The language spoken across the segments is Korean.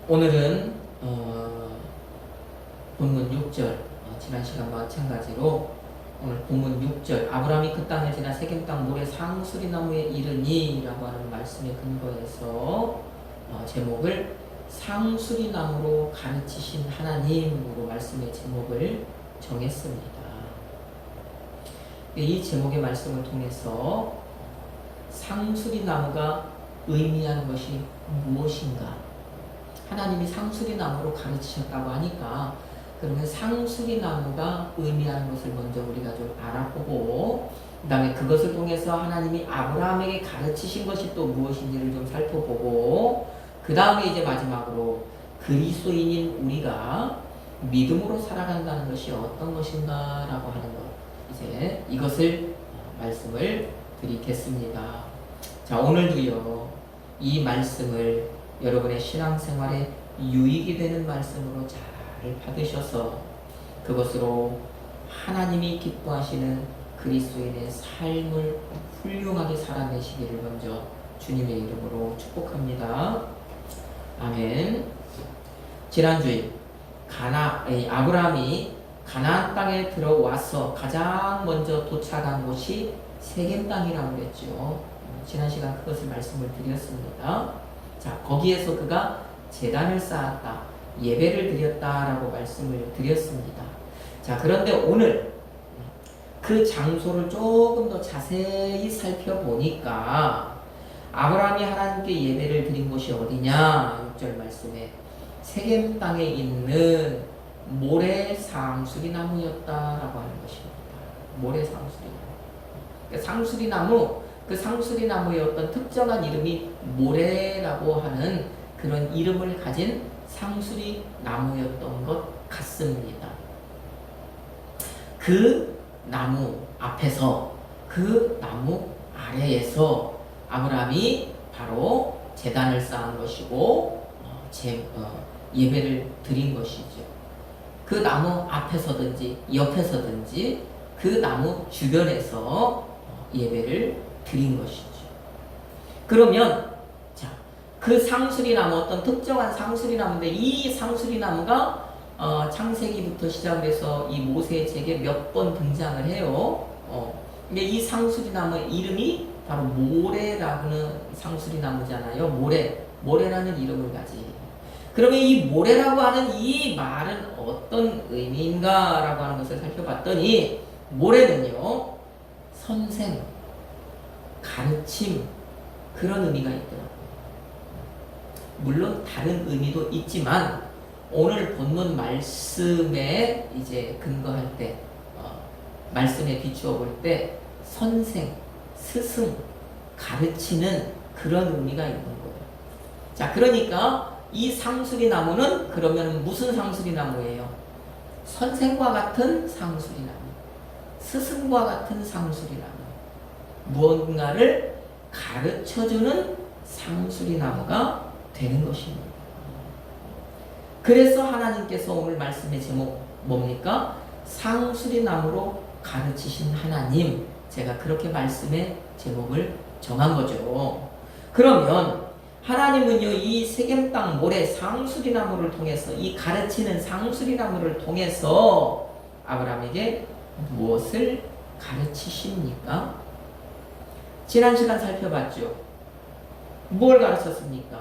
오늘은 본문 6절, 지난 시간과 마찬가지로 오늘 본문 6절, 아브라함이 그 땅을 지나 세겜 땅 모래 상수리나무에 이르니 라고 하는 말씀에 근거해서 제목을 상수리나무로 가르치신 하나님으로 말씀의 제목을 정했습니다. 이 제목의 말씀을 통해서 상수리나무가 의미하는 것이 무엇인가? 하나님이 상수리나무로 가르치셨다고 하니까 그러면 상수리나무가 의미하는 것을 먼저 우리가 좀 알아보고, 그 다음에 그것을 통해서 하나님이 아브라함에게 가르치신 것이 또 무엇인지를 좀 살펴보고, 그 다음에 이제 마지막으로 그리스도인인 우리가 믿음으로 살아간다는 것이 어떤 것인가 라고 하는 것, 이제 이것을 말씀을 드리겠습니다. 자, 오늘도요 이 말씀을 여러분의 신앙생활에 유익이 되는 말씀으로 잘 받으셔서 그것으로 하나님이 기뻐하시는 그리스도인의 삶을 훌륭하게 살아내시기를 먼저 주님의 이름으로 축복합니다. 아멘. 지난주에 아브라함이 가나안 땅에 들어와서 가장 먼저 도착한 곳이 세겜 땅이라고 했죠. 지난 시간 그것을 말씀을 드렸습니다. 자, 거기에서 그가 제단을 쌓았다, 예배를 드렸다라고 말씀을 드렸습니다. 자, 그런데 오늘 그 장소를 조금 더 자세히 살펴보니까 아브라함이 하나님께 예배를 드린 곳이 어디냐? 6절 말씀에 세겜 땅에 있는 모래 상수리나무였다라고 하는 것입니다. 모래 상수리나무. 그러니까 상수리나무, 그 상수리나무의 어떤 특정한 이름이 모래라고 하는 그런 이름을 가진 상수리나무였던 것 같습니다. 그 나무 앞에서, 그 나무 아래에서 아브라함이 바로 제단을 쌓은 것이고 예배를 드린 것이죠. 그 나무 앞에서든지 옆에서든지 그 나무 주변에서 예배를 드린 것이죠. 그러면 자, 그 상수리나무, 어떤 특정한 상수리나무인데 이 상수리나무가 창세기부터 시작해서 이 모세의 책에 몇 번 등장을 해요. 근데 이 상수리나무의 이름이 바로 모래라는 상수리나무잖아요. 모래라는 이름을 가지. 그러면 이 모래라고 하는 이 말은 어떤 의미인가라고 하는 것을 살펴봤더니, 모래는요, 선생, 가르침, 그런 의미가 있더라고요. 물론 다른 의미도 있지만 오늘 본문 말씀에 이제 근거할 때, 말씀에 비추어 볼 때 선생, 스승, 가르치는 그런 의미가 있는 거예요. 자, 그러니까 이 상수리나무는 그러면 무슨 상수리나무예요? 선생과 같은 상수리나무, 스승과 같은 상수리나무, 무언가를 가르쳐주는 상수리나무가 되는 것입니다. 그래서 하나님께서 오늘 말씀의 제목 뭡니까? 상수리나무로 가르치신 하나님, 제가 그렇게 말씀의 제목을 정한 거죠. 그러면 하나님은요, 이 세겜 땅 모래 상수리나무를 통해서, 이 가르치는 상수리나무를 통해서 아브라함에게 무엇을 가르치십니까? 지난 시간 살펴봤죠. 뭘 가르쳤습니까?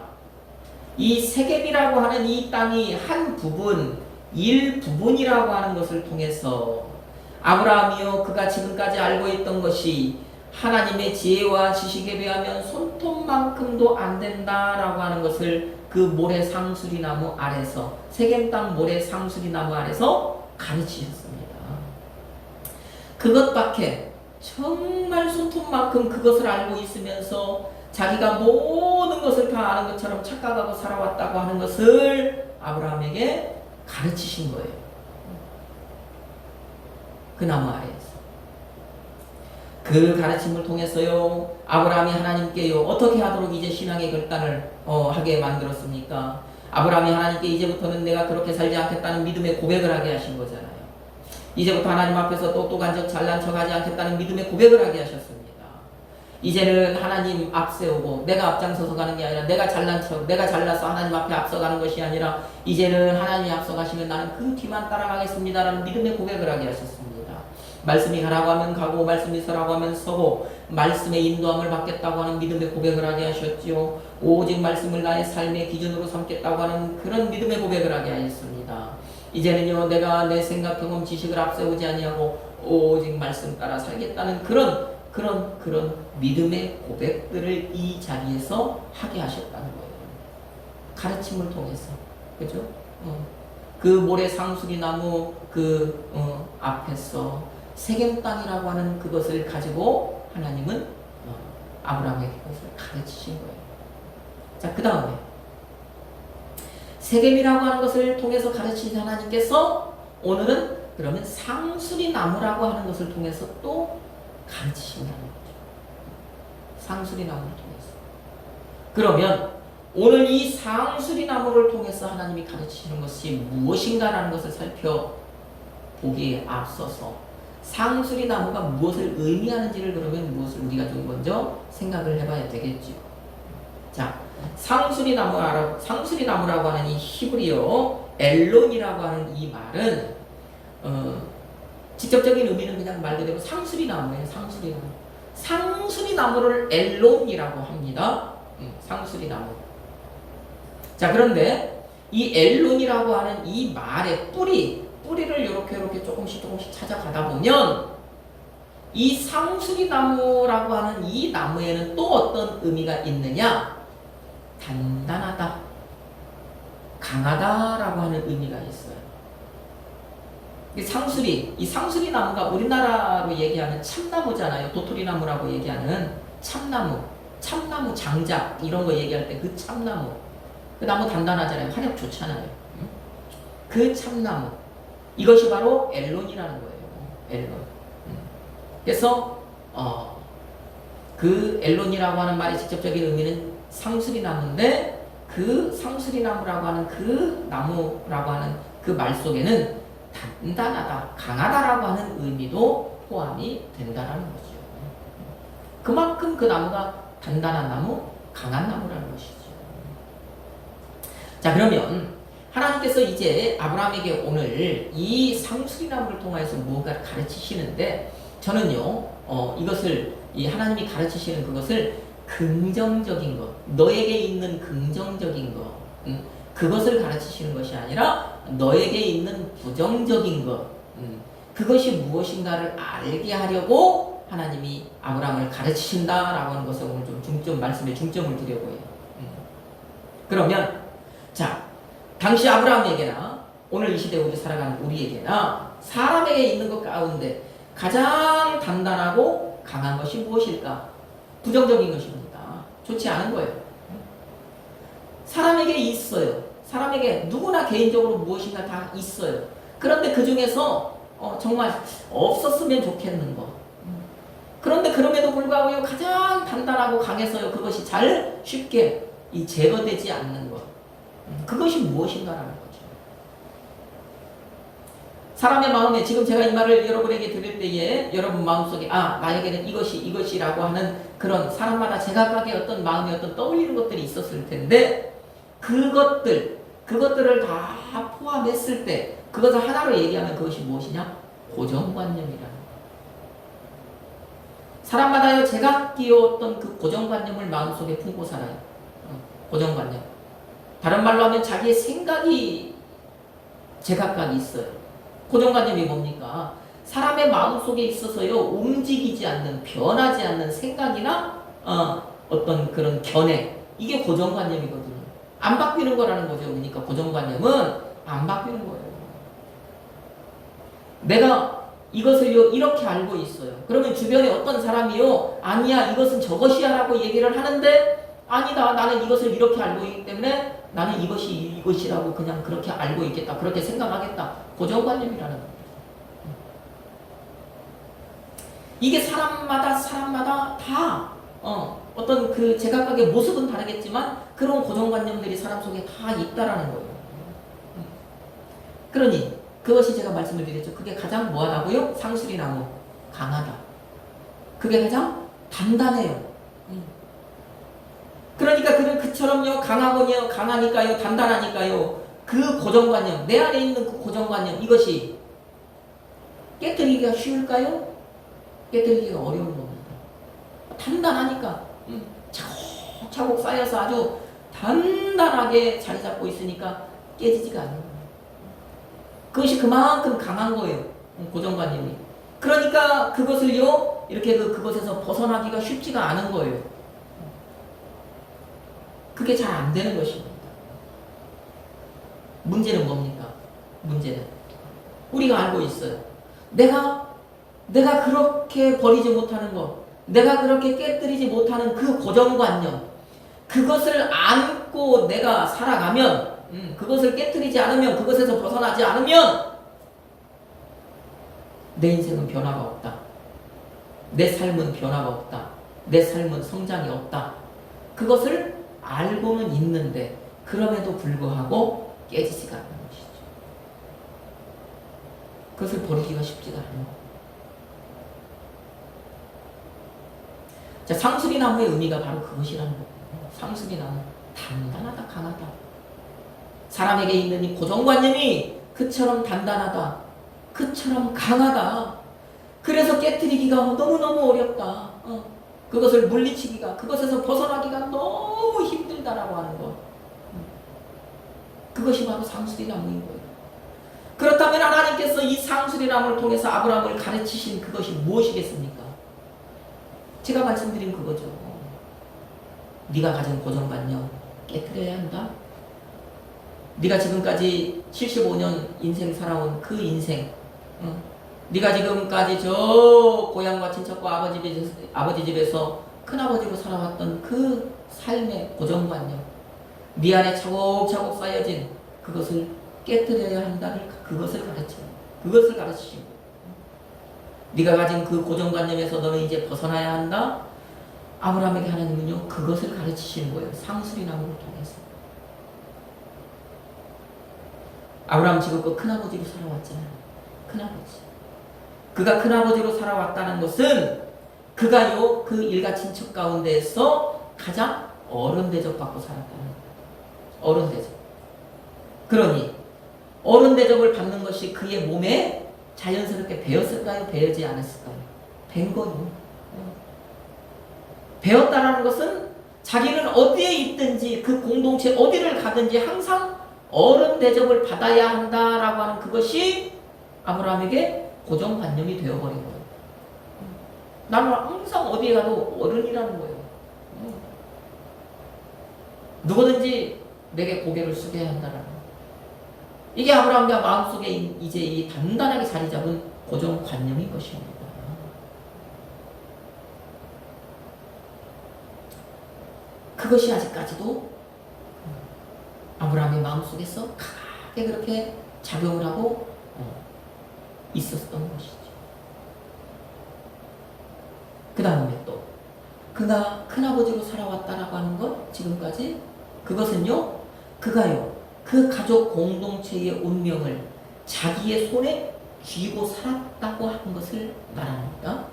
이 세겜이라고 하는 이 땅이 한 부분, 일부분이라고 하는 것을 통해서 아브라함이요, 그가 지금까지 알고 있던 것이 하나님의 지혜와 지식에 비하면 손톱만큼도 안 된다라고 하는 것을 그 모래 상수리나무 아래서, 세겜 땅 모래 상수리나무 아래서 가르치셨습니다. 그것밖에, 정말 손톱만큼 그것을 알고 있으면서 자기가 모든 것을 다 아는 것처럼 착각하고 살아왔다고 하는 것을 아브라함에게 가르치신 거예요. 그 나무 아래에서. 그 가르침을 통해서요, 아브라함이 하나님께요, 어떻게 하도록 이제 신앙의 결단을 하게 만들었습니까? 아브라함이 하나님께 이제부터는 내가 그렇게 살지 않겠다는 믿음의 고백을 하게 하신 거잖아요. 이제부터 하나님 앞에서 똑똑한 척 잘난 척 하지 않겠다는 믿음의 고백을 하게 하셨습니다. 이제는 하나님 앞세우고 내가 앞장서서 가는 게 아니라 내가 잘난 척, 내가 잘나서 하나님 앞에 앞서가는 것이 아니라 이제는 하나님이 앞서가시면 나는 그 뒤만 따라가겠습니다라는 믿음의 고백을 하게 하셨습니다. 말씀이 가라고 하면 가고 말씀이 서라고 하면 서고 말씀의 인도함을 받겠다고 하는 믿음의 고백을 하게 하셨지요. 오직 말씀을 나의 삶의 기준으로 삼겠다고 하는 그런 믿음의 고백을 하게 하였습니다. 이제는요 내가 내 생각, 경험, 지식을 앞세우지 아니하고 오직 말씀 따라 살겠다는 그런 믿음의 고백들을 이 자리에서 하게 하셨다는 거예요. 가르침을 통해서. 그죠? 그 모래 상수리 나무 앞에서 세겜 땅이라고 하는 그것을 가지고 하나님은 아브라함에게 그것을 가르치신 거예요. 자, 그 다음에 세겜이라고 하는 것을 통해서 가르치신 하나님께서 오늘은 그러면 상수리 나무라고 하는 것을 통해서 또 가르치신다는 거죠. 상수리 나무를 통해서. 그러면 오늘 이 상수리 나무를 통해서 하나님이 가르치시는 것이 무엇인가라는 것을 살펴보기에 앞서서 상수리 나무가 무엇을 의미하는지를 그러면 무엇을 우리가 좀 먼저 생각을 해봐야 되겠죠. 자, 상수리 나무라고 하는 이 히브리어 엘론이라고 하는 이 말은 직접적인 의미는 그냥 말 그대로 상수리 나무예요. 상수리 나무. 상수리 나무를 엘론이라고 합니다. 상수리 나무. 자, 그런데 이 엘론이라고 하는 이 말의 뿌리를 이렇게 조금씩 찾아가다 보면 이 상수리 나무라고 하는 이 나무에는 또 어떤 의미가 있느냐? 단단하다, 강하다라고 하는 의미가 있어요. 이 상수리 나무가 우리나라로 얘기하는 참나무잖아요. 도토리나무라고 얘기하는 참나무 장작 이런 거 얘기할 때 그 참나무. 그 나무 단단하잖아요. 화력 좋잖아요. 그 참나무. 이것이 바로 엘론이라는 거예요. 엘론. 그래서 그 엘론이라고 하는 말의 직접적인 의미는 상수리 나무인데 그 상수리 나무라고 하는 그 나무라고 하는 그 말 속에는 단단하다, 강하다라고 하는 의미도 포함이 된다는 거죠. 그만큼 그 나무가 단단한 나무, 강한 나무라는 것이죠. 자, 그러면 하나님께서 이제 아브라함에게 오늘 이 상수리 나무를 통해서 무언가를 가르치시는데 저는요, 이것을 이 하나님이 가르치시는 그것을 긍정적인 것, 너에게 있는 긍정적인 것, 그것을 가르치시는 것이 아니라 너에게 있는 부정적인 것, 그것이 무엇인가를 알게 하려고 하나님이 아브라함을 가르치신다라고 하는 것을 오늘 좀 말씀에 중점을 두려고 해요. 그러면 자, 당시 아브라함에게나 오늘 이 시대 우리 살아가는 우리에게나 사람에게 있는 것 가운데 가장 단단하고 강한 것이 무엇일까? 부정적인 것입니다. 좋지 않은 거예요. 사람에게 있어요. 사람에게 누구나 개인적으로 무엇인가 다 있어요. 그런데 그 중에서 정말 없었으면 좋겠는 것. 그런데 그럼에도 불구하고 가장 단단하고 강해서요. 그것이 잘 쉽게 제거되지 않는 것. 그것이 무엇인가라는 거죠. 사람의 마음에 지금 제가 이 말을 여러분에게 드릴 때에 여러분 마음속에 나에게는 이것이라고 하는 그런 사람마다 제각각의 어떤 마음에 어떤 떠올리는 것들이 있었을 텐데 그것들을 다 포함했을 때 그것을 하나로 얘기하면 그것이 무엇이냐? 고정관념이라는 거예요. 사람마다요 제각기의 어떤 그 고정관념을 마음속에 품고 살아요. 고정관념. 다른 말로 하면 자기의 생각이 제각각 있어요. 고정관념이 뭡니까? 사람의 마음속에 있어서요 움직이지 않는, 변하지 않는 생각이나 어떤 그런 견해, 이게 고정관념이거든요. 안 바뀌는 거라는 거죠. 그러니까 고정관념은 안 바뀌는 거예요. 내가 이것을요 이렇게 알고 있어요. 그러면 주변에 어떤 사람이요 아니야 이것은 저것이야 라고 얘기를 하는데 아니다 나는 이것을 이렇게 알고 있기 때문에 나는 이것이 이것이라고 그냥 그렇게 알고 있겠다, 그렇게 생각하겠다. 고정관념이라는 겁니다. 이게 사람마다 다 어떤 그 제각각의 모습은 다르겠지만 그런 고정관념들이 사람 속에 다 있다라는 거예요. 그러니 그것이 제가 말씀을 드렸죠. 그게 가장 뭐하다고요? 상수리 나무, 강하다. 그게 가장 단단해요. 그러니까 그처럼요, 강하거니요, 강하니까요, 단단하니까요, 그 고정관념, 내 안에 있는 그 고정관념, 이것이 깨뜨리기가 쉬울까요? 깨뜨리기가 어려운 겁니다. 단단하니까, 차곡차곡 쌓여서 아주 단단하게 자리 잡고 있으니까 깨지지가 않는 거예요. 그것이 그만큼 강한 거예요, 고정관념이. 그러니까 그것을요, 이렇게 그것에서 벗어나기가 쉽지가 않은 거예요. 그게 잘 안 되는 것입니다. 문제는 뭡니까? 문제는 우리가 알고 있어요. 내가 그렇게 버리지 못하는 것, 내가 그렇게 깨뜨리지 못하는 그 고정관념, 그것을 안고 내가 살아가면, 그것을 깨뜨리지 않으면, 그것에서 벗어나지 않으면 내 인생은 변화가 없다. 내 삶은 변화가 없다. 내 삶은 성장이 없다. 그것을 알고는 있는데 그럼에도 불구하고 깨지지가 않는 것이죠. 그것을 버리기가 쉽지가 않아요. 자, 상수리 나무의 의미가 바로 그것이라는 거예요. 상수리 나무, 단단하다, 강하다. 사람에게 있는 이 고정관념이 그처럼 단단하다, 그처럼 강하다. 그래서 깨뜨리기가 너무너무 어렵다. 그것을 물리치기가, 그것에서 벗어나기가 너무 힘들다라고 하는 것. 그것이 바로 상수리나무인 거예요. 그렇다면 하나님께서 이 상수리나무를 통해서 아브라함을 가르치신 그것이 무엇이겠습니까? 제가 말씀드린 그거죠. 네가 가진 고정관념 깨뜨려야 한다. 네가 지금까지 75년 인생 살아온 그 인생, 네가 지금까지 저 고향과 친척과 아버지 집에서 큰아버지로 살아왔던 그 삶의 고정관념, 네 안에 차곡차곡 쌓여진 그것을 깨뜨려야 한다를 그것을 가르치신 거예요. 네가 가진 그 고정관념에서 너는 이제 벗어나야 한다. 아브라함에게 하나님은요, 그것을 가르치시는 거예요. 상수리나무를 통해서. 아브라함 지금껏 큰아버지로 살아왔잖아요. 큰아버지. 그가 큰아버지로 살아왔다는 것은 그가요, 그 일가 친척 가운데에서 가장 어른 대접받고 살았다는 거예요. 어른 대접. 그러니 어른 대접을 받는 것이 그의 몸에 자연스럽게 배었을까요? 배우지 않았을까요? 된 거예요. 배웠다라는 것은 자기는 어디에 있든지 그 공동체 어디를 가든지 항상 어른 대접을 받아야 한다라고 하는 그것이 아브라함에게 고정관념이 되어버린 거예요. 나는 항상 어디에 가도 어른이라는 거예요. 누구든지 내게 고개를 숙여야 한다라는 거예요. 이게 아브라함의 마음속에 이제 이 단단하게 자리 잡은 고정관념인 것입니다. 그것이 아직까지도 아브라함의 마음속에서 강하게 그렇게 작용을 하고 있었던 것이죠. 그 다음에 또 그가 큰아버지로 살아왔다라고 하는 것, 지금까지 그것은요, 그가요, 그 가족 공동체의 운명을 자기의 손에 쥐고 살았다고 하는 것을 말합니다.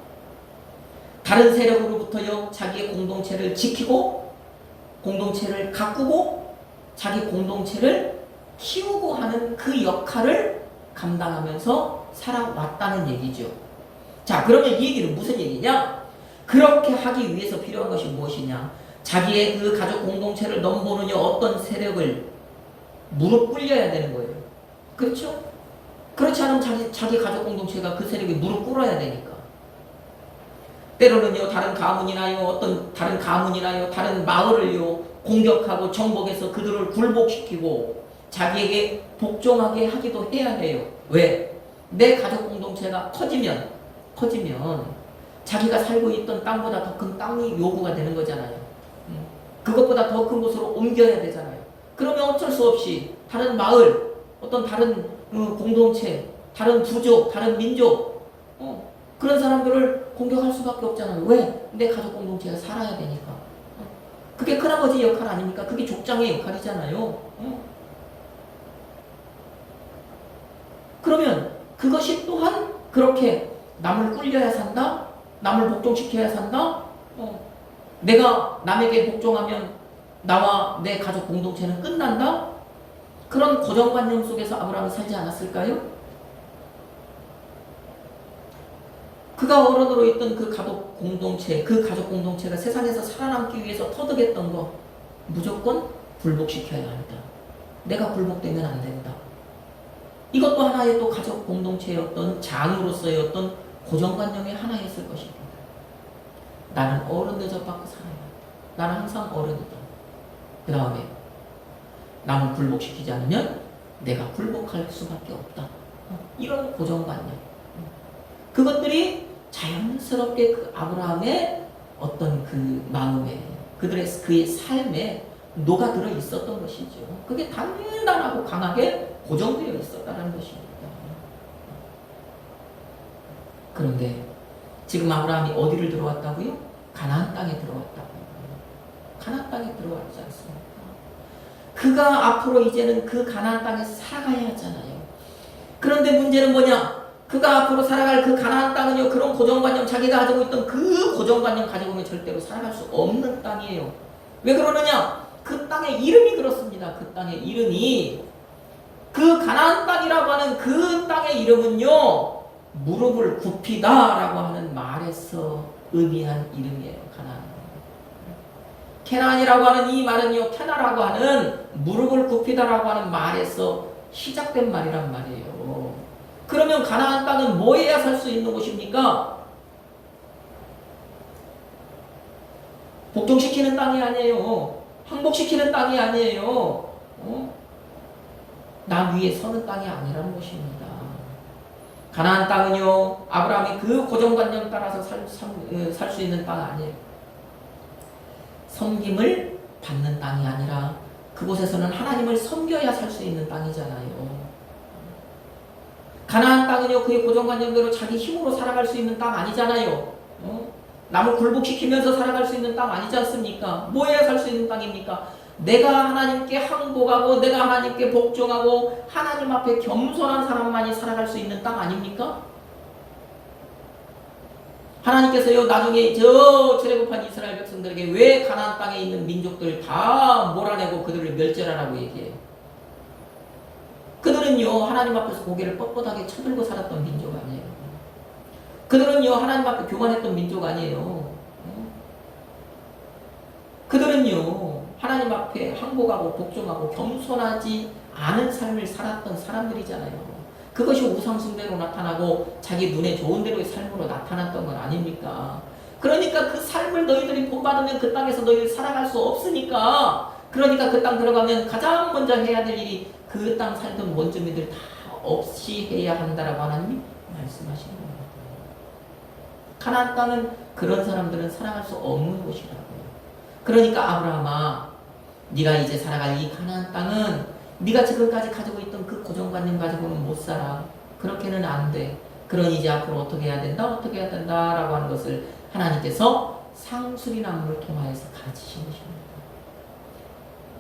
다른 세력으로부터요, 자기의 공동체를 지키고 공동체를 가꾸고 자기 공동체를 키우고 하는 그 역할을 감당하면서 살아왔다는 얘기죠. 자, 그러면 이 얘기는 무슨 얘기냐? 그렇게 하기 위해서 필요한 것이 무엇이냐? 자기의 그 가족 공동체를 넘보는 어떤 세력을 무릎 꿇려야 되는 거예요. 그렇죠? 그렇지 않으면 자기 가족 공동체가 그 세력에 무릎 꿇어야 되니까. 때로는요, 다른 가문이나요, 다른 마을을요, 공격하고 정복해서 그들을 굴복시키고 자기에게 복종하게 하기도 해야 해요. 왜? 내 가족 공동체가 커지면 자기가 살고 있던 땅보다 더 큰 땅이 요구가 되는 거잖아요. 그것보다 더 큰 곳으로 옮겨야 되잖아요. 그러면 어쩔 수 없이 다른 마을, 어떤 다른 공동체, 다른 부족, 다른 민족, 그런 사람들을 공격할 수밖에 없잖아요. 왜? 내 가족 공동체가 살아야 되니까. 그게 큰아버지 역할 아닙니까? 그게 족장의 역할이잖아요. 그러면 그것이 또한 그렇게 남을 꿀려야 산다? 남을 복종시켜야 산다? 내가 남에게 복종하면 나와 내 가족 공동체는 끝난다? 그런 고정관념 속에서 아브라함은 살지 않았을까요? 그가 어른으로 있던 그 가족 공동체가 세상에서 살아남기 위해서 터득했던 거 무조건 굴복시켜야 한다. 내가 굴복되면 안 된다. 이것도 하나의 또 가족 공동체의 어떤 장으로서의 어떤 고정관념의 하나였을 것입니다. 나는 어른 대접받고 살아야 한다. 나는 항상 어른이다. 그 다음에 남을 굴복시키지 않으면 내가 굴복할 수밖에 없다. 이런 고정관념. 그것들이 자연스럽게 그 아브라함의 어떤 그 마음에 그의 삶에 녹아들어 있었던 것이죠. 그게 단단하고 강하게 고정되어 있었다는 것입니다. 그런데 지금 아브라함이 어디를 들어왔다고요? 가나안 땅에 들어왔다고요. 가나안 땅에 들어왔지 않습니까? 그가 앞으로 이제는 그 가나안 땅에서 살아가야 하잖아요. 그런데 문제는 뭐냐? 그가 앞으로 살아갈 그 가나안 땅은요, 그런 고정관념, 자기가 가지고 있던 그 고정관념 가지고 오면 절대로 살아갈 수 없는 땅이에요. 왜 그러느냐? 그 땅의 이름이 그렇습니다. 그 땅의 이름이, 그 가나안 땅이라고 하는 그 땅의 이름은요, 무릎을 굽히다라고 하는 말에서 의미한 이름이에요. 가나안. 케나안이라고 하는 이 말은요, 케나라고 하는 무릎을 굽히다라고 하는 말에서 시작된 말이란 말이에요. 그러면 가나안 땅은 뭐 해야 살 수 있는 곳입니까? 복종시키는 땅이 아니에요. 항복시키는 땅이 아니에요. 나 위에 서는 땅이 아니라는 것입니다. 가나안 땅은요, 아브라함이 그 고정관념 따라서 살 수 있는 땅 아니에요. 섬김을 받는 땅이 아니라 그곳에서는 하나님을 섬겨야 살 수 있는 땅이잖아요. 가나안 땅은요, 그의 고정관념대로 자기 힘으로 살아갈 수 있는 땅 아니잖아요. 남을 굴복시키면서 살아갈 수 있는 땅 아니지 않습니까? 뭐 해야 살 수 있는 땅입니까? 내가 하나님께 항복하고 내가 하나님께 복종하고 하나님 앞에 겸손한 사람만이 살아갈 수 있는 땅 아닙니까? 하나님께서요, 나중에 저 출애굽한 이스라엘 백성들에게 왜 가나안 땅에 있는 민족들 다 몰아내고 그들을 멸절하라고 얘기해요? 그들은요, 하나님 앞에서 고개를 뻣뻣하게 쳐들고 살았던 민족 아니에요. 그들은요, 하나님 앞에 교만했던 민족 아니에요. 그들은요, 하나님 앞에 항복하고 복종하고 겸손하지 않은 삶을 살았던 사람들이잖아요. 그것이 우상숭배로 나타나고 자기 눈에 좋은 대로의 삶으로 나타났던 건 아닙니까? 그러니까 그 삶을 너희들이 본받으면 그 땅에서 너희들 살아갈 수 없으니까, 그러니까 그 땅 들어가면 가장 먼저 해야 될 일이 그 땅 살던 원주민들 다 없이 해야 한다라고 하나님이 말씀하시는 겁니다. 가나안 땅은 그런 사람들은 살아갈 수 없는 곳이라고요. 그러니까 아브라함아, 네가 이제 살아갈 이 가나안 땅은 네가 지금까지 가지고 있던 그 고정관념 가지고는 못 살아. 그렇게는 안 돼. 그러니 이제 앞으로 어떻게 해야 된다? 어떻게 해야 된다라고 하는 것을 하나님께서 상수리나무를 통하여서 가르치신 것입니다.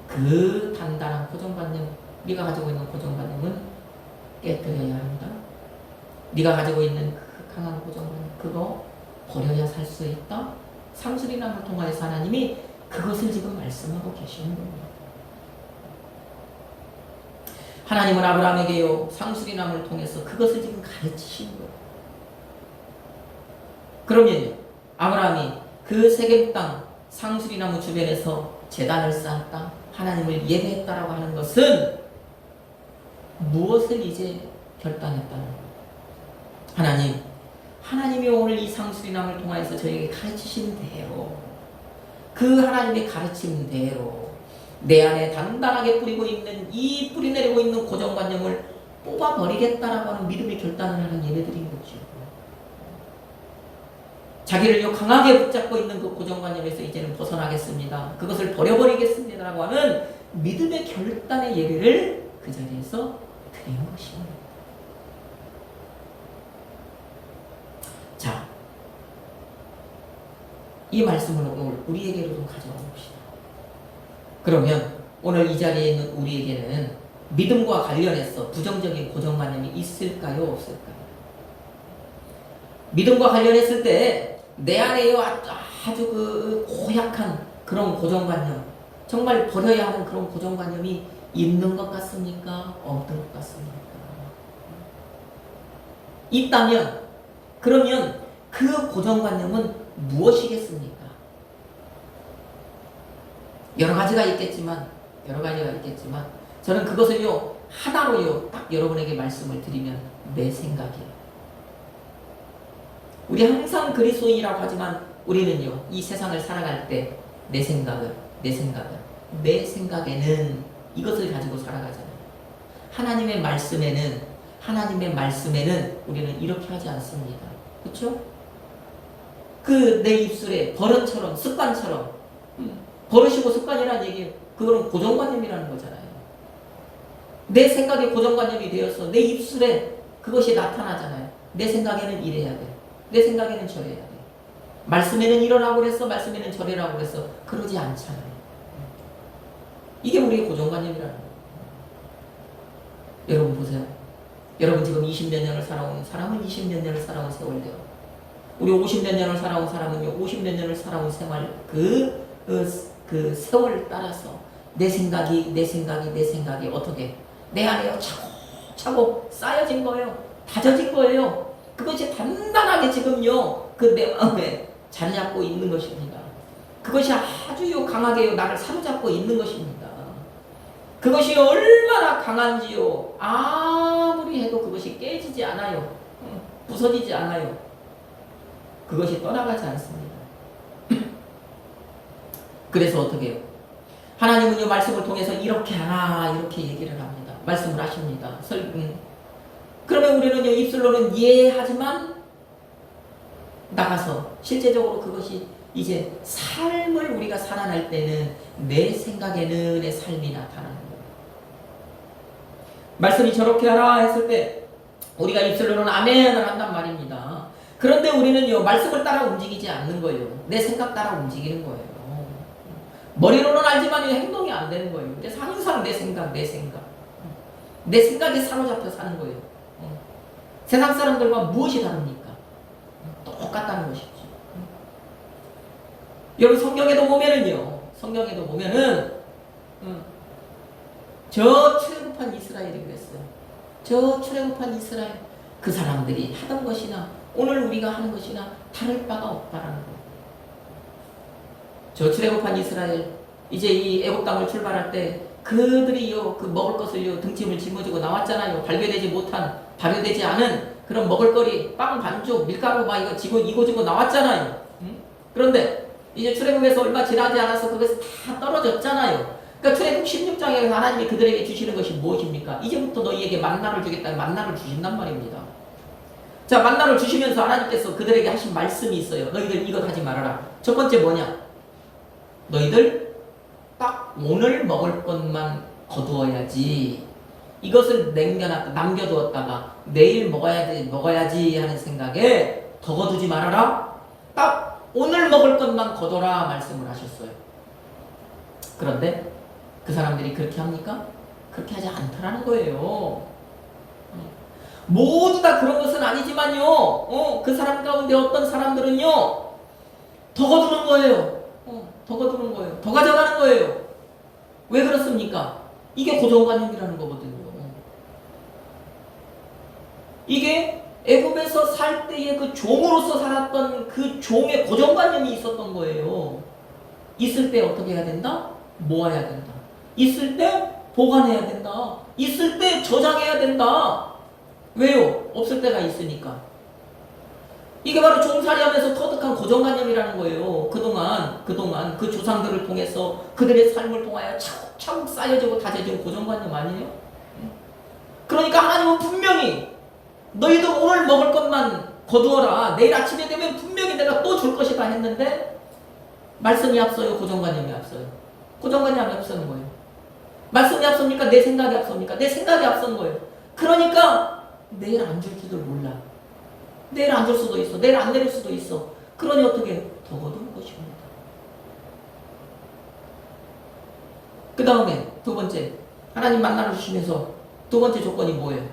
그 단단한 고정관념, 네가 가지고 있는 고정관념은 깨뜨려야 한다. 네가 가지고 있는 그 강한 고정관념, 그거 버려야 살 수 있다. 상수리나무를 통하여서 하나님이 그것을 지금 말씀하고 계시는 겁니다. 하나님은 아브라함에게요, 상수리나무를 통해서 그것을 지금 가르치시는 거예요. 그러면 아브라함이 그 세겜 땅 상수리나무 주변에서 제단을 쌓았다, 하나님을 예배했다라고 하는 것은 무엇을 이제 결단했다는 거예요? 하나님이 오늘 이 상수리나무를 통해서 저에게 가르치신 대로, 그 하나님의 가르침대로 내 안에 단단하게 뿌리고 있는 이 뿌리 내리고 있는 고정관념을 뽑아버리겠다라고 하는 믿음의 결단을 하는 예배드린 거죠. 자기를 강하게 붙잡고 있는 그 고정관념에서 이제는 벗어나겠습니다. 그것을 버려버리겠습니다라고 하는 믿음의 결단의 예배를 그 자리에서 드린 것입니다. 자, 이 말씀을 오늘 우리에게로 좀 가져와 봅시다. 그러면 오늘 이 자리에 있는 우리에게는 믿음과 관련해서 부정적인 고정관념이 있을까요? 없을까요? 믿음과 관련했을 때 내 안에요 아주 그 고약한 그런 고정관념, 정말 버려야 하는 그런 고정관념이 있는 것 같습니까? 없는 것 같습니까? 있다면 그러면 그 고정관념은 무엇이겠습니까? 여러 가지가 있겠지만 저는 그것을요 하나로요 딱 여러분에게 말씀을 드리면 내 생각이에요. 우리 항상 그리스도인이라고 하지만 우리는요 이 세상을 살아갈 때 내 생각에는 이것을 가지고 살아가잖아요. 하나님의 말씀에는 우리는 이렇게 하지 않습니다. 그렇죠? 그 내 입술에 버릇처럼 습관처럼 버릇이고 습관이라는 얘기예요. 그거는 고정관념이라는 거잖아요. 내 생각에 고정관념이 되어서 내 입술에 그것이 나타나잖아요. 내 생각에는 이래야 돼. 내 생각에는 저래야 돼. 말씀에는 이러라고 그랬어. 말씀에는 저래라고 그랬어. 그러지 않잖아요. 이게 우리의 고정관념이라는 거예요. 여러분 보세요. 여러분 지금 20몇 년을 살아온 사람은 20몇 년을 살아온 세월대요. 우리 50몇 년을 살아온 사람은요 50몇 년을 살아온 생활 그 세월을 따라서 내 생각이 어떻게 내 안에요 차곡차곡 쌓여진 거예요. 다져진 거예요. 그것이 단단하게 지금요 그 내 마음에 자리 잡고 있는 것입니다. 그것이 아주요 강하게요 나를 사로잡고 있는 것입니다. 그것이 얼마나 강한지요 아무리 해도 그것이 깨지지 않아요. 부서지지 않아요. 그것이 떠나가지 않습니다. 그래서 어떻게 해요? 하나님은요 말씀을 통해서 이렇게 하라 이렇게 얘기를 합니다. 말씀을 하십니다. 그러면 우리는요 입술로는 이해하지만 나가서 실제적으로 그것이 이제 삶을 우리가 살아날 때는 내 생각에는 내 삶이 나타나는 거예요. 말씀이 저렇게 하라 했을 때 우리가 입술로는 아멘을 한단 말입니다. 그런데 우리는요 말씀을 따라 움직이지 않는 거예요. 내 생각 따라 움직이는 거예요. 머리로는 알지만 행동이 안 되는 거예요. 그래서 항상 내 생각에 사로잡혀 사는 거예요. 세상 사람들과 무엇이 다릅니까? 똑같다는 것이죠. 여러분 성경에도 보면은 저 출애굽한 이스라엘이 그랬어요. 저 출애굽한 이스라엘 그 사람들이 하던 것이나 오늘 우리가 하는 것이나 다를 바가 없다라는 거예요. 저 출애굽한 이스라엘 이제 이 애굽 땅을 출발할 때 그들이요 그 먹을 것을요 등짐을 짊어지고 나왔잖아요. 발효되지 않은 그런 먹을거리 빵 반죽 밀가루 막 이거 지고 나왔잖아요. 그런데 이제 출애굽에서 얼마 지나지 않아서 그것이 다 떨어졌잖아요. 그러니까 출애굽 16장에 하나님이 그들에게 주시는 것이 무엇입니까? 이제부터 너희에게 만나를 주겠다. 만나를 주신단 말입니다. 자, 만나를 주시면서 하나님께서 그들에게 하신 말씀이 있어요. 너희들 이것 하지 말아라. 첫 번째 뭐냐? 너희들 딱 오늘 먹을 것만 거두어야지. 이것을 남겨두었다가 내일 먹어야지 하는 생각에 더 거두지 말아라. 딱 오늘 먹을 것만 거둬라 말씀을 하셨어요. 그런데 그 사람들이 그렇게 합니까? 그렇게 하지 않더라는 거예요. 모두 다 그런 것은 아니지만요. 그 사람 가운데 어떤 사람들은요. 더 거두는 거예요. 더 가져가는 거예요. 왜 그렇습니까? 이게 고정관념이라는 거거든요. 이게 애굽에서 살 때의 그 종으로서 살았던 그 종의 고정관념이 있었던 거예요. 있을 때 어떻게 해야 된다? 모아야 된다. 있을 때 보관해야 된다. 있을 때 저장해야 된다. 왜요? 없을 때가 있으니까. 이게 바로 종살이하면서 터득한 고정관념이라는 거예요. 그동안 그 조상들을 통해서 그들의 삶을 통하여 차곡차곡 쌓여지고 다져진 고정관념 아니에요? 그러니까 하나님은 분명히 너희들 오늘 먹을 것만 거두어라. 내일 아침에 되면 분명히 내가 또 줄 것이다 했는데 말씀이 앞서요? 고정관념이 앞서요? 고정관념이 앞서는 거예요. 말씀이 앞섭니까? 내 생각이 앞섭니까? 내 생각이 앞서는 거예요. 그러니까 내일 안 줄지도 몰라. 내일 안 줄 수도 있어. 내일 안 내릴 수도 있어. 그러니 어떻게 더 거두는 것입니다. 그 다음에 두 번째 하나님 만나를 주시면서 두 번째 조건이 뭐예요?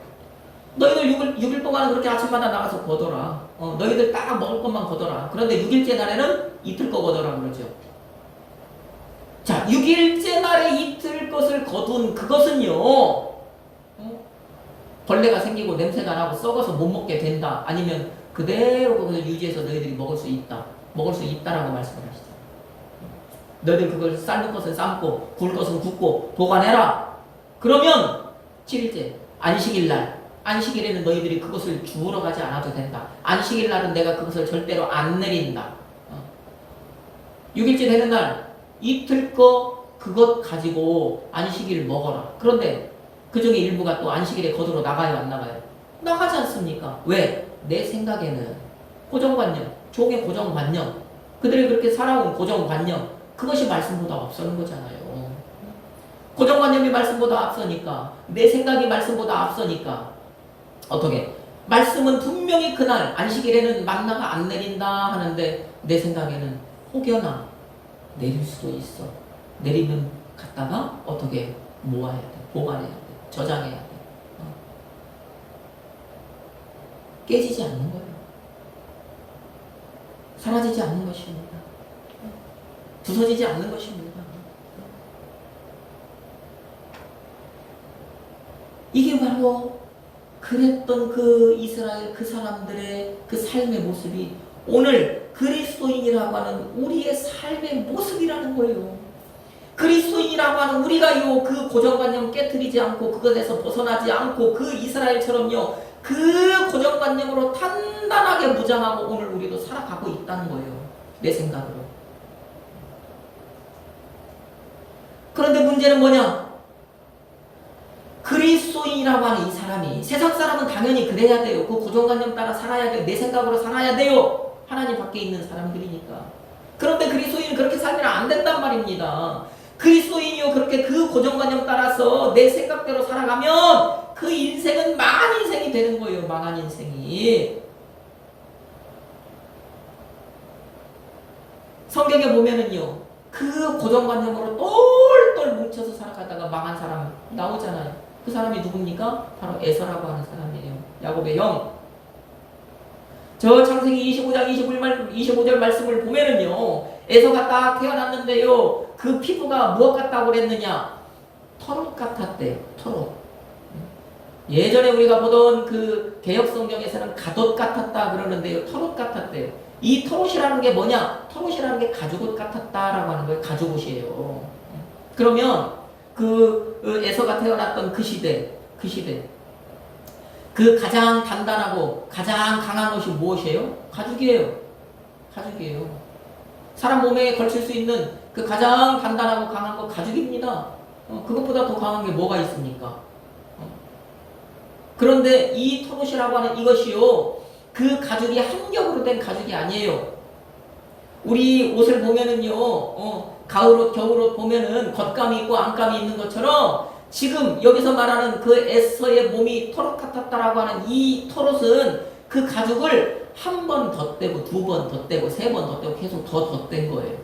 너희들 6일 동안 그렇게 아침마다 나가서 거둬라. 너희들 딱 먹을 것만 거둬라. 그런데 6일째 날에는 이틀 거 거둬라 그러죠. 자, 6일째 날에 이틀 것을 거둔 그것은요, 벌레가 생기고 냄새가 나고 썩어서 못 먹게 된다. 아니면 그대로 그것을 유지해서 너희들이 먹을 수 있다. 먹을 수 있다라고 말씀을 하시죠. 너희들 그걸 삶는 것은 삶고 구울 것은 굽고 보관해라. 그러면 7일째 안식일날, 안식일에는 너희들이 그것을 주우러 가지 않아도 된다. 안식일날은 내가 그것을 절대로 안 내린다. 6일째 되는 날 이틀 거 그것 가지고 안식일 먹어라. 그런데 그 중에 일부가 또 안식일에 거두러 나가요, 안 나가요? 나가지 않습니까? 왜? 내 생각에는 고정관념, 종의 고정관념, 그들이 그렇게 살아온 고정관념, 그것이 말씀보다 앞서는 거잖아요. 고정관념이 말씀보다 앞서니까, 내 생각이 말씀보다 앞서니까 어떻게? 말씀은 분명히 그날 안식일에는 만나가 안 내린다 하는데 내 생각에는 혹여나 내릴 수도 있어. 내리면 갖다가 어떻게 모아야 돼, 보관해야 돼, 저장해야 돼. 깨지지 않는 거예요. 사라지지 않는 것입니다. 부서지지 않는 것입니다. 이게 바로 그랬던 그 이스라엘 그 사람들의 그 삶의 모습이 오늘 그리스도인이라고 하는 우리의 삶의 모습이라는 거예요. 그리스도인이라고 하는 우리가요, 그 고정관념 깨트리지 않고 그것에서 벗어나지 않고 그 이스라엘처럼요, 그 고정관념으로 단단하게 무장하고 오늘 우리도 살아가고 있다는 거예요. 내 생각으로. 그런데 문제는 뭐냐? 그리스도인이라고 하는 이 사람이, 세상 사람은 당연히 그래야 돼요. 그 고정관념 따라 살아야 돼요. 내 생각으로 살아야 돼요. 하나님 밖에 있는 사람들이니까. 그런데 그리스도인은 그렇게 살면 안 된단 말입니다. 그리스도인이요, 그렇게 그 고정관념 따라서 내 생각대로 살아가면 그 인생은 망한 인생이 되는 거예요. 망한 인생이. 성경에 보면은요, 그 고정관념으로 똘똘 뭉쳐서 살아가다가 망한 사람 나오잖아요. 그 사람이 누굽니까? 바로 에서라고 하는 사람이에요. 야곱의 형. 저 창세기 25장 25절 말씀을 보면은요, 에서가 딱 태어났는데요, 그 피부가 무엇 같다고 그랬느냐? 털옷 같았대요. 털옷. 예전에 우리가 보던 그 개역성경에서는 갓옷 같았다 그러는데요, 털옷 같았대요. 이 털옷이라는 게 뭐냐? 털옷이라는 게 가죽옷 같았다라고 하는 거예요. 가죽옷이에요. 그러면 그 에서가 태어났던 그 시대, 그 가장 단단하고 가장 강한 것이 무엇이에요? 가죽이에요. 가죽이에요. 사람 몸에 걸칠 수 있는 그 가장 단단하고 강한 거 가죽입니다. 그것보다 더 강한 게 뭐가 있습니까? 그런데 이 털옷이라고 하는 이것이요, 그 가죽이 한 겹으로 된 가죽이 아니에요. 우리 옷을 보면은요, 가을옷, 겨울옷 보면은 겉감이 있고 안감이 있는 것처럼 지금 여기서 말하는 그 에서의 몸이 털옷 같았다라고 하는 이 털옷은 그 가죽을 한 번 덧대고 두 번 덧대고 세 번 덧대고 계속 더 덧댄 거예요.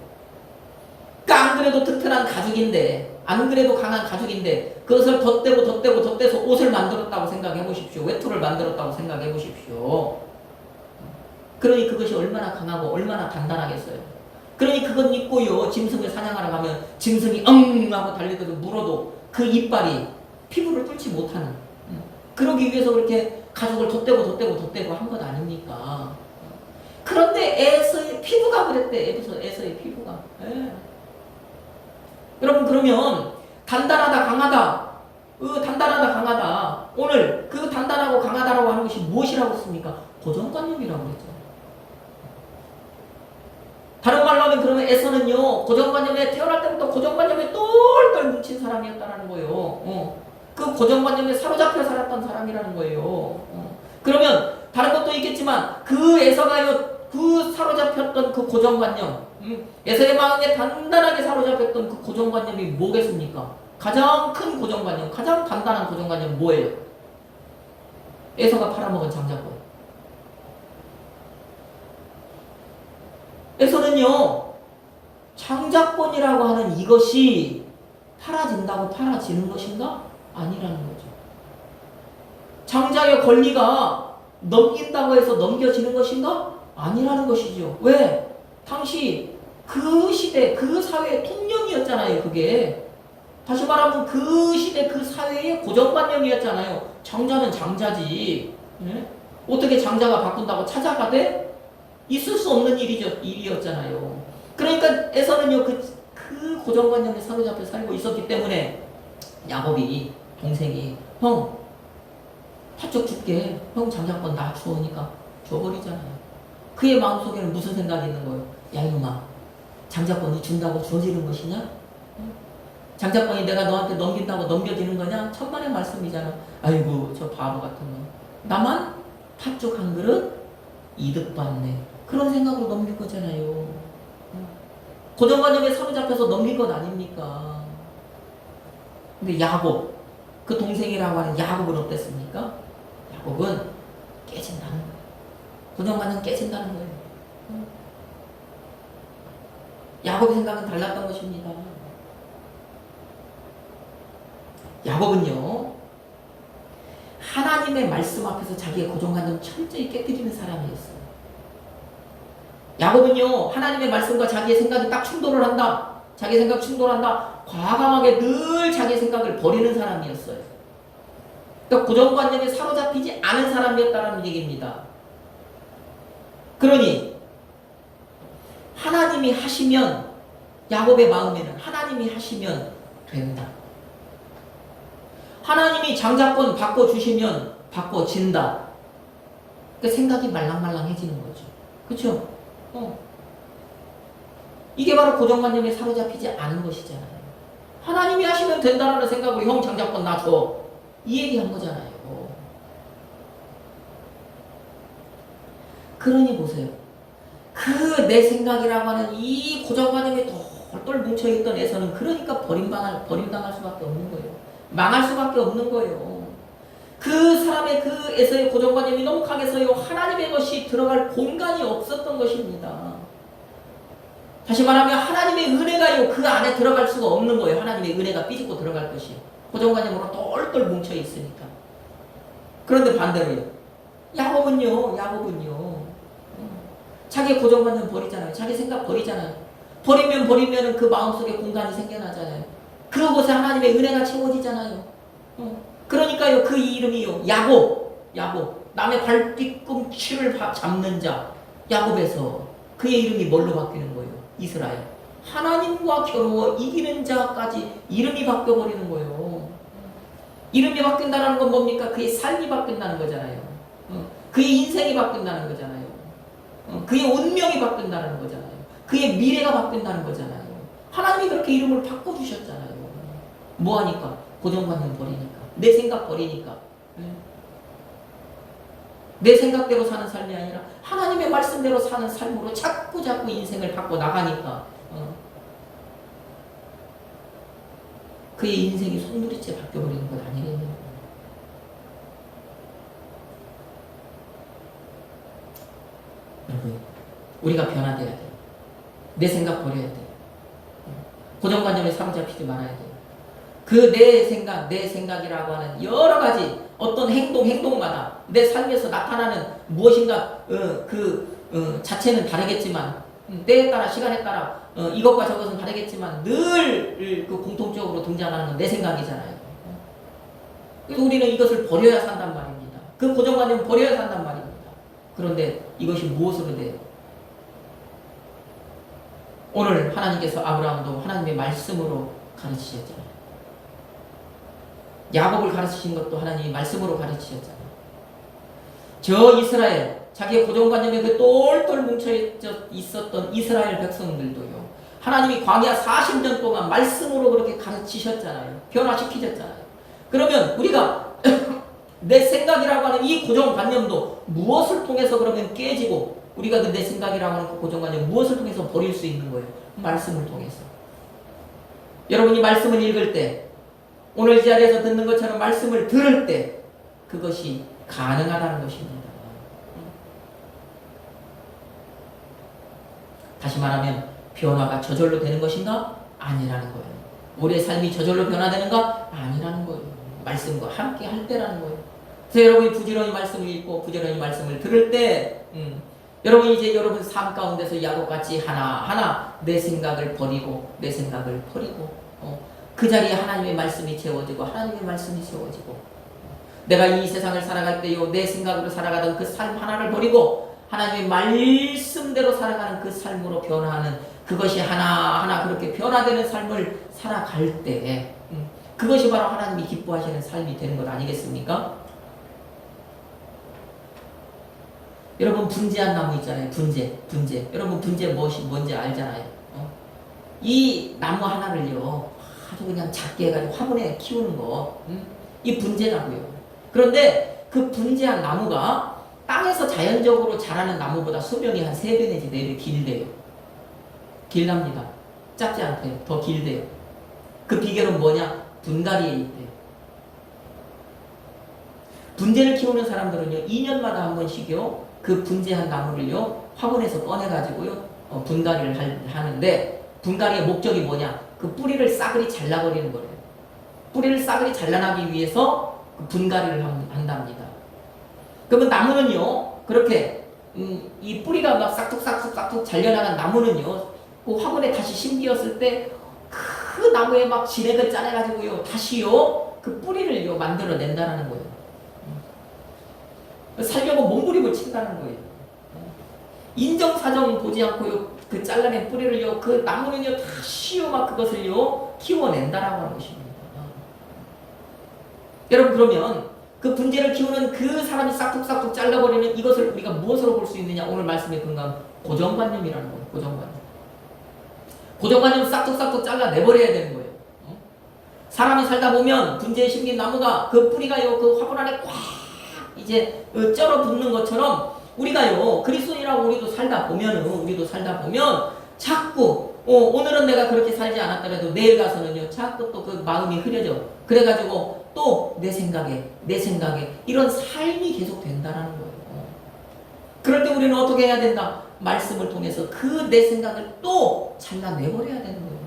그러니까 안 그래도 튼튼한 가죽인데, 안 그래도 강한 가죽인데 그것을 덧대서 옷을 만들었다고 생각해 보십시오. 외투를 만들었다고 생각해 보십시오. 그러니 그것이 얼마나 강하고 얼마나 단단하겠어요. 그러니 그건 입고요, 짐승을 사냥하러 가면 짐승이 하고 달리더라도 물어도 그 이빨이 피부를 뚫지 못하는, 그러기 위해서 그렇게 가죽을 덧대고 한 것 아닙니까? 그런데 에서의 피부가 그랬대. 에서의 피부가. 여러분, 그러면 단단하다 강하다, 단단하다 강하다, 오늘 그 단단하고 강하다라고 하는 것이 무엇이라고 했습니까? 고정관념이라고 그랬죠. 다른 말로 하면 그러면 에서는요, 고정관념에 태어날 때부터 고정관념에 똘똘 뭉친 사람이었다는 거예요. 그 고정관념에 사로잡혀 살았던 사람이라는 거예요. 그러면 다른 것도 있겠지만 그 에서가요, 그 사로잡혔던 그 고정관념, 에서의 마음에 단단하게 사로잡혔던 그 고정관념이 뭐겠습니까? 가장 큰 고정관념, 가장 단단한 고정관념 뭐예요? 에서가 팔아먹은 장자권. 에서는요, 장자권이라고 하는 이것이 팔아진다고 팔아지는 것인가? 아니라는 거죠. 장자의 권리가 넘긴다고 해서 넘겨지는 것인가? 아니라는 것이죠. 왜? 당시 그 시대, 그 사회의 통념이었잖아요, 그게. 다시 말하면 그 시대, 그 사회의 고정관념이었잖아요. 장자는 장자지. 예? 어떻게 장자가 바꾼다고 찾아가되? 있을 수 없는 일이었잖아요. 그러니까 에서는요, 그 고정관념에 사로잡혀 살고 있었기 때문에 야곱이, 동생이, 형, 팥죽 줄게. 형 장자권 나 주우니까 줘버리잖아요. 그의 마음속에는 무슨 생각이 있는 거예요? 야, 이놈아, 장자권이 준다고 주어지는 것이냐? 장자권이 내가 너한테 넘긴다고 넘겨지는 거냐? 천만의 말씀이잖아. 아이고, 저 바보 같은 거. 나만 팥죽 한 그릇 이득 받네. 그런 생각으로 넘길 거잖아요. 고정관념에 사로잡혀서 넘긴 것 아닙니까? 근데 야곱, 그 동생이라고 하는 야곱은 어땠습니까? 야곱은 깨진다는 거예요. 고정관념 깨진다는 거예요. 야곱의 생각은 달랐던 것입니다. 야곱은요, 하나님의 말씀 앞에서 자기의 고정관념 철저히 깨뜨리는 사람이었어요. 야곱은요, 하나님의 말씀과 자기의 생각이 딱 충돌을 한다. 자기 생각 충돌한다. 과감하게 늘 자기 생각을 버리는 사람이었어요. 그러니까 고정관념에 사로잡히지 않은 사람이었다는 얘기입니다. 그러니 하나님이 하시면, 야곱의 마음에는 하나님이 하시면 된다. 하나님이 장자권 바꿔주시면 바꿔진다. 그러니까 생각이 말랑말랑해지는 거죠. 그렇죠? 이게 바로 고정관념에 사로잡히지 않은 것이잖아요. 하나님이 하시면 된다라는 생각으로 형 장자권 나 줘. 이 얘기한 거잖아요. 그러니 보세요. 그 내 생각이라고 하는 이 고정관념에 똘똘 뭉쳐있던 에서는 그러니까 버림당할 수밖에 없는 거예요. 망할 수밖에 없는 거예요. 그 사람의 그 에서의 고정관념이 너무 강해서요, 하나님의 것이 들어갈 공간이 없었던 것입니다. 다시 말하면 하나님의 은혜가요, 그 안에 들어갈 수가 없는 거예요. 하나님의 은혜가 삐집고 들어갈 것이. 고정관념으로 똘똘 뭉쳐 있으니까. 그런데 반대로요, 야곱은요, 자기의 고정관념 버리잖아요. 자기 생각 버리잖아요. 버리면은 그 마음속에 공간이 생겨나잖아요. 그곳에 하나님의 은혜가 채워지잖아요. 그러니까요, 그 이름이요, 야곱. 남의 발뒤꿈치를 잡는 자. 야곱에서 그의 이름이 뭘로 바뀌는 거예요? 이스라엘. 하나님과 겨루어 이기는 자까지 이름이 바뀌어버리는 거예요. 이름이 바뀐다는 건 뭡니까? 그의 삶이 바뀐다는 거잖아요. 그의 인생이 바뀐다는 거잖아요. 그의 운명이 바뀐다는 거잖아요. 그의 미래가 바뀐다는 거잖아요. 하나님이 그렇게 이름을 바꿔주셨잖아요. 뭐하니까? 고정관념 버리니까. 내 생각 버리니까. 내 생각대로 사는 삶이 아니라 하나님의 말씀대로 사는 삶으로 자꾸 인생을 바꿔 나가니까 그의 인생이 손누리째 바뀌어버리는 것 아니겠냐고. 여러분, 우리가 변화돼야 돼요. 내 생각 버려야 돼요. 고정관념에 사로잡히지 말아야 돼요. 그 내 생각이라고 하는 여러 가지 어떤 행동마다 내 삶에서 나타나는 무엇인가 자체는 다르겠지만 때에 따라 시간에 따라 이것과 저것은 다르겠지만 늘 그 공통적으로 등장하는 건 내 생각이잖아요. 그래서 우리는 이것을 버려야 산단 말입니다. 그 고정관념 버려야 산단 말입니다. 그런데 이것이 무엇으로 돼요? 오늘 하나님께서 아브라함도 하나님의 말씀으로 가르치셨잖아요. 야곱을 가르치신 것도 하나님이 말씀으로 가르치셨잖아요. 저 이스라엘, 자기의 고정관념에 그 똘똘 뭉쳐 있었던 이스라엘 백성들도요, 하나님이 광야 40년 동안 말씀으로 그렇게 가르치셨잖아요. 변화시키셨잖아요. 그러면 우리가 내 생각이라고 하는 이 고정관념도 무엇을 통해서 그러면 깨지고, 우리가 그 내 생각이라고 하는 그 고정관념 무엇을 통해서 버릴 수 있는 거예요? 말씀을 통해서. 여러분이 말씀을 읽을 때, 오늘 이 자리에서 듣는 것처럼 말씀을 들을 때 그것이 가능하다는 것입니다. 다시 말하면 변화가 저절로 되는 것인가? 아니라는 거예요. 우리의 삶이 저절로 변화되는가? 아니라는 거예요. 말씀과 함께 할 때라는 거예요. 그래서 여러분이 부지런히 말씀을 읽고 부지런히 말씀을 들을 때 여러분 이제 여러분 삶 가운데서 야곱같이 하나하나 내 생각을 버리고 그 자리에 하나님의 말씀이 채워지고 하나님의 말씀이 채워지고 내가 이 세상을 살아갈 때요 내 생각으로 살아가던 그 삶 하나를 버리고 하나님의 말씀대로 살아가는 그 삶으로 변화하는 그것이 하나하나 그렇게 변화되는 삶을 살아갈 때 그것이 바로 하나님이 기뻐하시는 삶이 되는 것 아니겠습니까? 여러분 분재한 나무 있잖아요. 분재. 여러분 분재 뭔지 알잖아요. 이 나무 하나를요 아주 그냥 작게 해가지고 화분에 키우는 거, 이 분재라고요. 그런데 그 분재한 나무가 땅에서 자연적으로 자라는 나무보다 수명이 한 3배 내지 4배 길대요. 길답니다. 짧지 않대요. 더 길대요. 그 비결은 뭐냐? 분갈이에 있대요. 분재를 키우는 사람들은요 2년마다 한 번씩요 그 분재한 나무를요 화분에서 꺼내가지고요 분갈이를 하는데 분갈이의 목적이 뭐냐? 그 뿌리를 싸그리 잘라버리는 거예요. 뿌리를 싸그리 잘라나기 위해서 그 분갈이를 한답니다. 그러면 나무는요 그렇게 이 뿌리가 막 싹둑 잘려나간 나무는요 그 화분에 다시 심기었을 때 그 나무에 막 진액을 짜내가지고요 다시요 그 뿌리를요 만들어낸다는 거예요. 살려고 몸부림을 친다는 거예요. 인정사정 보지 않고요 그 잘라낸 뿌리를요 그 나무는요 다시요 막 그것을요 키워낸다라고 하는 것입니다. 여러분 그러면 그 분재를 키우는 그 사람이 싹둑 잘라버리는 이것을 우리가 무엇으로 볼 수 있느냐? 오늘 말씀에 근거한 고정관념이라는 거예요. 고정관념을 싹둑 잘라내버려야 되는 거예요. 사람이 살다 보면 분재에 심긴 나무가 그 뿌리가요 그 화분 안에 꽉 이제 쩔어 붙는 것처럼 우리가요 그리스도인이라고 우리도 살다 보면 자꾸 오늘은 내가 그렇게 살지 않았더라도 내일 가서는요 자꾸 또 그 마음이 흐려져. 그래가지고 또 내 생각에 이런 삶이 계속 된다라는 거예요. 그럴 때 우리는 어떻게 해야 된다? 말씀을 통해서 그 내 생각을 또 잘라내버려야 되는 거예요.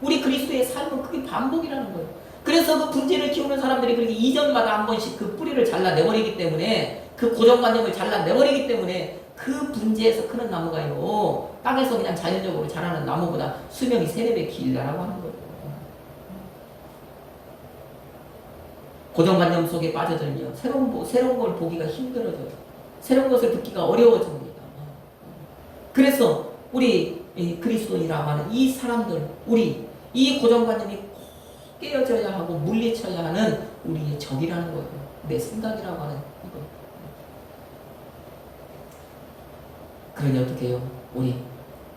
우리 그리스도의 삶은 그게 반복이라는 거예요. 그래서 그 분재를 키우는 사람들이 그렇게 2년마다 한 번씩 그 뿌리를 잘라내버리기 때문에 그 고정관념을 잘라내버리기 때문에 그 분재에서 크는 나무가요 땅에서 그냥 자연적으로 자라는 나무보다 수명이 3-4배 길다라고 하는 거예요. 고정관념 속에 빠져들면 새로운 걸 보기가 힘들어져요. 새로운 것을 듣기가 어려워집니다. 그래서 우리 그리스도인이라고 하는 이 사람들, 우리 이 고정관념이 꼭 깨어져야 하고 물리쳐야 하는 우리의 적이라는 거예요. 내 생각이라고 하는 이거. 그러니 어떻게 해요? 우리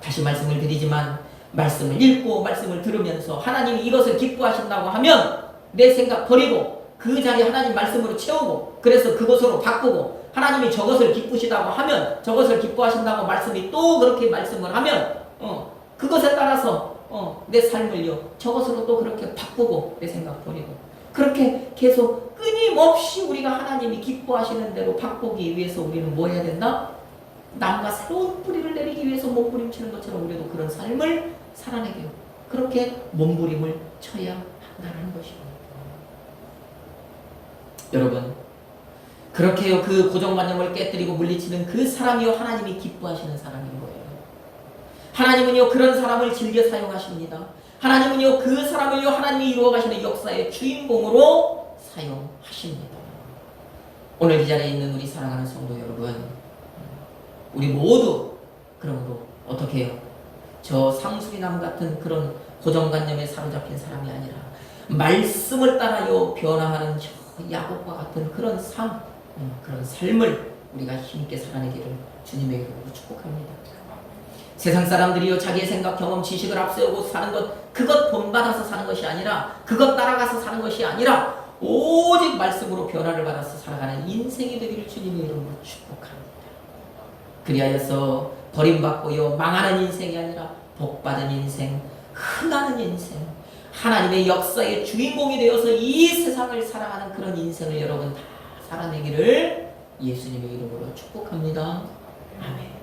다시 말씀을 드리지만 말씀을 읽고 말씀을 들으면서 하나님이 이것을 기뻐하신다고 하면 내 생각 버리고 그 자리 하나님 말씀으로 채우고 그래서 그것으로 바꾸고 하나님이 저것을 기쁘시다고 하면 저것을 기뻐하신다고 말씀이 또 그렇게 말씀을 하면 그것에 따라서 내 삶을요 저것으로 또 그렇게 바꾸고 내 생각 버리고 그렇게 계속 끊임없이 우리가 하나님이 기뻐하시는 대로 바꾸기 위해서 우리는 뭐 해야 된다? 남과 새로운 뿌리를 내리기 위해서 몸부림치는 것처럼 우리도 그런 삶을 살아내게요. 그렇게 몸부림을 쳐야 한다는 것입니다. 여러분 그렇게요 그 고정관념을 깨뜨리고 물리치는 그 사람이요 하나님이 기뻐하시는 사람인 거예요. 하나님은요 그런 사람을 즐겨 사용하십니다. 하나님은요 그 사람을요 하나님이 이루어가시는 역사의 주인공으로 사용하십니다. 오늘 이 자리에 있는 우리 사랑하는 성도 여러분, 우리 모두 그러므로 어떻게 해요? 저 상수리나무 같은 그런 고정관념에 사로잡힌 사람이 아니라 말씀을 따라요 변화하는 야곱과 같은 그런 그런 삶을 우리가 힘있게 살아내기를 주님의 이름으로 축복합니다. 세상 사람들이요 자기의 생각, 경험, 지식을 앞세우고 사는 것, 그것 본받아서 사는 것이 아니라 그것 따라가서 사는 것이 아니라 오직 말씀으로 변화를 받아서 살아가는 인생이 되기를 주님의 이름으로 축복합니다. 그리하여서 버림받고요 망하는 인생이 아니라 복받은 인생, 흥하는 인생, 하나님의 역사의 주인공이 되어서 이 세상을 살아가는 그런 인생을 여러분 다 살아내기를 예수님의 이름으로 축복합니다. 아멘.